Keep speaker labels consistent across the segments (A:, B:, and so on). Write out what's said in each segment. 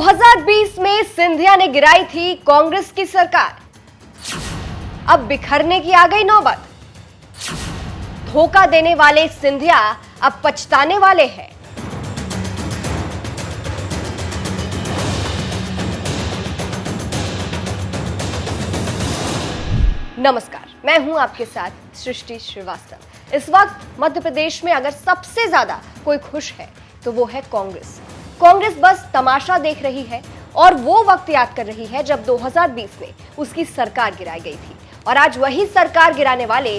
A: 2020 में सिंधिया ने गिराई थी कांग्रेस की सरकार। अब बिखरने की आ गई नौबत। धोखा देने वाले सिंधिया अब पछताने वाले हैं। नमस्कार, मैं हूं आपके साथ सृष्टि श्रीवास्तव। इस वक्त मध्य प्रदेश में अगर सबसे ज्यादा कोई खुश है तो वो है कांग्रेस। कांग्रेस बस तमाशा देख रही है और वो वक्त याद कर रही है जब 2020 में उसकी सरकार गिराई गई थी और आज वही सरकार गिराने वाले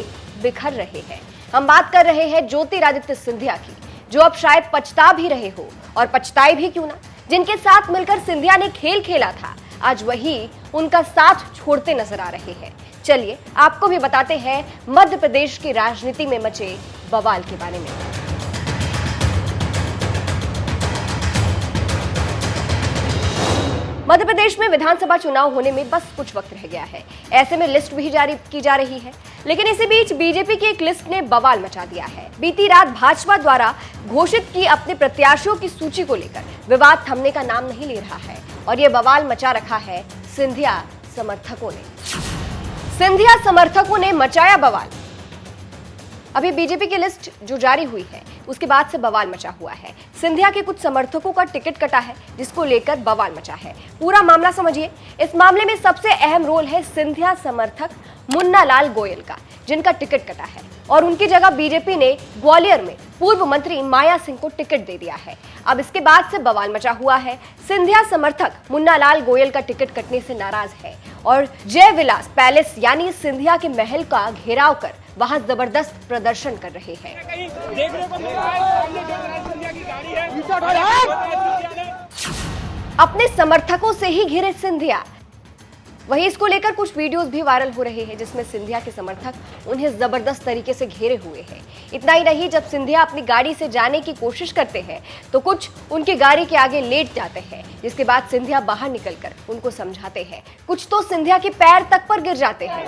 A: बिखर रहे हैं। हम बात कर रहे हैं ज्योतिरादित्य सिंधिया की, जो अब शायद पछता भी रहे हो, और पछताए भी क्यों ना। जिनके साथ मिलकर सिंधिया ने खेल खेला था, आज वही उनका साथ छोड़ते नजर आ रहे हैं। चलिए आपको भी बताते हैं मध्य प्रदेश की राजनीति में मचे बवाल के बारे में। मध्य प्रदेश में विधानसभा चुनाव होने में बस कुछ वक्त रह गया है। ऐसे में लिस्ट भी जारी की जा रही है, लेकिन इसी बीच बीजेपी की एक लिस्ट ने बवाल मचा दिया है। बीती रात भाजपा द्वारा घोषित की अपने प्रत्याशियों की सूची को लेकर विवाद थमने का नाम नहीं ले रहा है और यह बवाल मचा रखा है सिंधिया समर्थकों ने। सिंधिया समर्थकों ने मचाया बवाल। अभी बीजेपी की लिस्ट जो जारी हुई है उसके बाद से बवाल मचा हुआ है। सिंधिया के कुछ समर्थकों का टिकट कटा है, जिसको लेकर बवाल मचा है। पूरा मामला समझिए। इस मामले में सबसे अहम रोल है सिंधिया समर्थक मुन्ना लाल गोयल का, जिनका टिकट कटा है और उनकी जगह बीजेपी ने ग्वालियर में पूर्व मंत्री माया सिंह को टिकट दे दिया है। अब इसके बाद से बवाल मचा हुआ है। सिंधिया समर्थक मुन्ना लाल गोयल का टिकट कटने से नाराज है और जय विलास पैलेस यानी सिंधिया के महल का घेराव कर वहां जबरदस्त प्रदर्शन कर रहे हैं। अपने समर्थकों से ही घिरे सिंधिया। वहीं इसको लेकर कुछ वीडियोस भी वायरल हो रहे हैं, जिसमें सिंधिया के समर्थक उन्हें जबरदस्त तरीके से घेरे हुए हैं। इतना ही नहीं, जब सिंधिया अपनी गाड़ी से जाने की कोशिश करते हैं तो कुछ उनकी गाड़ी के आगे लेट जाते हैं, जिसके बाद सिंधिया बाहर निकलकर उनको समझाते हैं। कुछ तो सिंधिया के पैर तक पर गिर जाते हैं।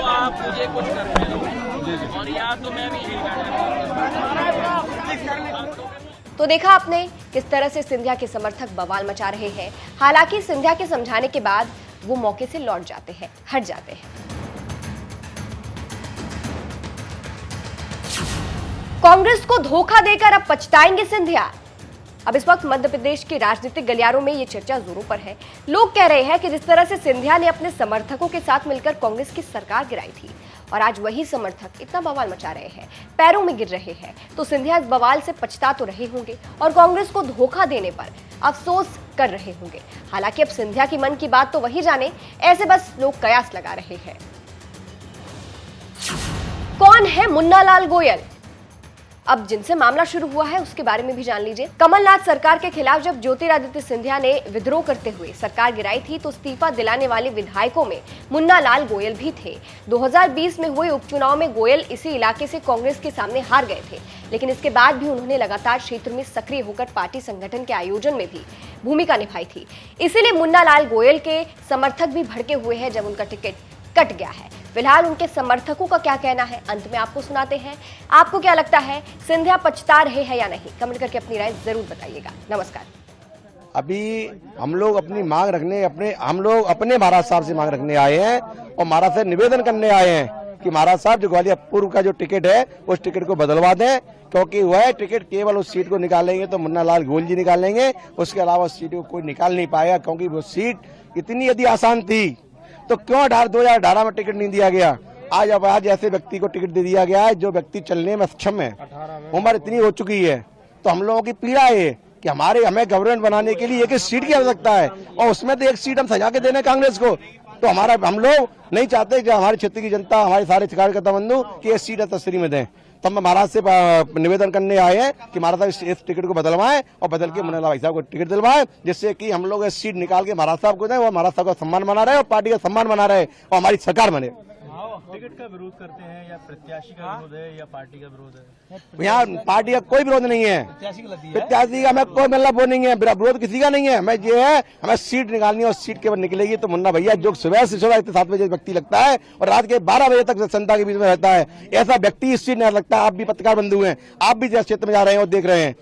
B: आप मुझे कुछ कर रहे हो और या तो मैं भी यही
A: तो देखा आपने किस तरह से सिंधिया के समर्थक बवाल मचा रहे हैं। हालांकि सिंधिया के समझाने के बाद वो मौके से लौट जाते हैं, हट जाते हैं। कांग्रेस को धोखा देकर अब पछताएंगे सिंधिया। अब इस वक्त मध्य प्रदेश के राजनीतिक गलियारों में ये चर्चा जोरों पर है। लोग कह रहे हैं कि जिस तरह से सिंधिया ने अपने समर्थकों के साथ मिलकर कांग्रेस की सरकार गिराई थी और आज वही समर्थक इतना बवाल मचा रहे हैं, पैरों में गिर रहे हैं, तो सिंधिया इस बवाल से पछता तो रहे होंगे और कांग्रेस को धोखा देने पर अफसोस कर रहे होंगे। हालांकि अब सिंधिया की मन की बात तो वही जाने, ऐसे बस लोग कयास लगा रहे हैं। कौन है मुन्ना लाल गोयल? अब जिनसे मामला शुरू हुआ है उसके बारे में भी जान लीजिए। कमलनाथ सरकार के खिलाफ जब ज्योतिरादित्य सिंधिया ने विद्रोह करते हुए सरकार गिराई थी तो इस्तीफा दिलाने वाले विधायकों में मुन्ना लाल गोयल भी थे। 2020 में हुए उपचुनाव में गोयल इसी इलाके से कांग्रेस के सामने हार गए थे, लेकिन इसके बाद भी उन्होंने लगातार क्षेत्र में सक्रिय होकर पार्टी संगठन के आयोजन में भी भूमिका निभाई थी। इसीलिए मुन्ना लाल गोयल के समर्थक भी भड़के हुए हैं जब उनका टिकट कट गया है। फिलहाल उनके समर्थकों का क्या कहना है, अंत में आपको सुनाते हैं। आपको क्या लगता है, सिंधिया पछता रहे हैं या नहीं? कमेंट करके अपनी राय जरूर बताइएगा। नमस्कार।
C: अभी हम लोग अपनी मांग रखने अपने महाराज साहब से मांग रखने आए हैं और महाराज से निवेदन करने आए हैं कि महाराज साहब जो ग्वालियर पूर्व का जो टिकट है उस टिकट को बदलवा दें, क्योंकि वह टिकट केवल उस सीट को निकालेंगे तो मुन्ना लाल गोयल जी निकालेंगे, उसके अलावा उस सीट को कोई निकाल नहीं पाएगा, क्योंकि वो सीट इतनी यदि आसान थी तो क्यों 2018 में टिकट नहीं दिया गया। आज ऐसे व्यक्ति को टिकट दे दिया गया है जो व्यक्ति चलने में सक्षम है, उम्र इतनी हो चुकी है। तो हम लोगों की पीड़ा है कि हमें गवर्नमेंट बनाने के लिए एक सीट की आवश्यकता है और उसमें तो एक सीट हम सजा के देने कांग्रेस को, तो हम लोग नहीं चाहते कि हमारे क्षेत्र की जनता, हमारे सारे कार्यकर्ता बंधु की ये सीट तस्वीर में दें। तो हम महाराज से निवेदन करने आए हैं कि महाराज साहब इस टिकट को बदलवाएं और बदल के मुन्ना भाई साहब को टिकट दिलवाएं, जिससे कि हम लोग इस सीट निकाल के महाराज साहब को दें और महाराज साहब का सम्मान बना रहे और पार्टी का सम्मान बना रहे और हमारी सरकार बने।
D: टिकट का विरोध करते हैं या प्रत्याशी का विरोध है या पार्टी का विरोध है?
C: यहाँ पार्टी का कोई विरोध नहीं है, प्रत्याशी का हमें कोई मतलब वो नहीं है, विरोध किसी का नहीं है। हमें ये है, हमें सीट निकालनी है और सीट केवल निकलेगी तो मुन्ना भैया जो सुबह से 7 बजे व्यक्ति लगता है और रात के 12 बजे तक जनता के बीच में रहता है, ऐसा व्यक्ति इस सीट नहीं लगता। आप भी पत्रकार बंधु हैं, आप भी जिस क्षेत्र में जा रहे हैं और देख रहे हैं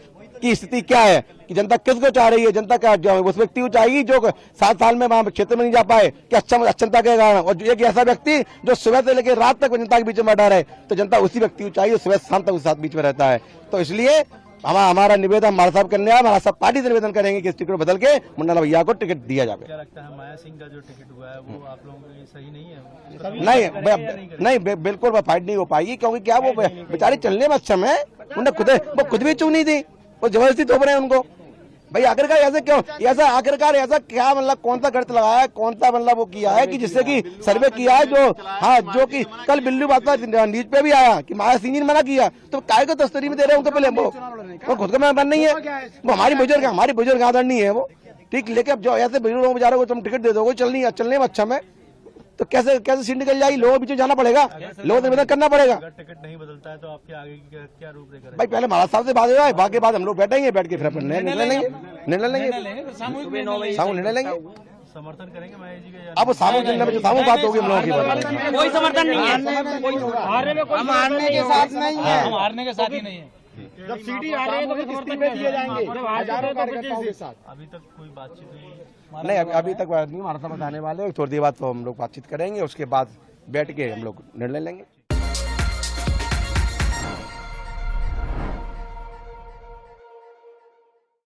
C: कि स्थिति क्या है कि जनता किसको चाह रही है। जनता क्या उस व्यक्ति को चाहिए जो 7 साल में वहां क्षेत्र में नहीं जा पाए कि अक्षमता के कारण, और एक ऐसा व्यक्ति जो सुबह से लेकर रात तक जनता के बीच में बैठा रहे, तो जनता उसी व्यक्ति को चाहिए सुबह शाम तक उस साथ बीच में रहता है। तो इसलिए हमारा निवेदन हमारा साहब करने आया, हमारा सब पार्टी से निवेदन करेंगे कि इस टिकट बदल के मुन्ना भैया को टिकट दिया जाए।
D: क्या लगता है माया सिंह का जो टिकट हुआ है वो आप लोगों के लिए सही नहीं है?
C: नहीं, बिल्कुल फाइट नहीं हो पाएगी, क्योंकि क्या वो बेचारे चलने में अक्षम है, उन्हें वो खुद भी चुनी थी, वो जबरदस्ती थोप रहे हैं उनको। भाई आखिरकार ऐसे क्यों, ऐसा आखिरकार ऐसा क्या मतलब कौन सा गलत लगाया है, कौन सा मतलब वो किया है कि जिससे कि सर्वे किया है जो कि कल बिल्लू बात न्यूज पे भी आया कि माया सिंह जी ने मना किया, तो काय को तस्तरी में दे रहे हैं उनको पहले वो खुद का मैंने नहीं है, वो हमारी बुजुर्ग आदरणीय है वो, ठीक। लेकिन अब जो ऐसे बुजुर्गों बेचारों को तुम टिकट दे दोगे चलने में अच्छा में, तो कैसे सीट निकल जाएगी, लोगों के बीच में जाना पड़ेगा, लोगों से निवेदन करना पड़ेगा।
D: अगर टिकट नहीं बदलता है तो आपके आगे की क्या रूपरेखा रहेगी?
C: भाई पहले महाराज साहब से बात हो जाए, बाकी बाद हम लोग बैठेंगे, बैठ के फिर अपन निर्णय लेंगे, सामूहिक निर्णय लेंगे।
D: समर्थन करेंगे माया जी का?
C: अब सामूहिक निर्णय में जो सामूहिक बात होगी हम लोगों की,
B: कोई समर्थन नहीं है,
E: हम हारने के साथ नहीं है,
B: हम हारने के साथ ही नहीं है।
E: जब सीटी आ रही है तो फिर किस्ती में दिए जाएंगे हजारों कार्यकर्ताओं के साथ।
D: अभी तक कोई बातचीत हुई?
C: नहीं अभी तक नहीं, हमारा साहब आने वाले, थोड़ी देर बाद तो हम लोग बातचीत करेंगे, उसके बाद बैठ के हम लोग निर्णय लेंगे।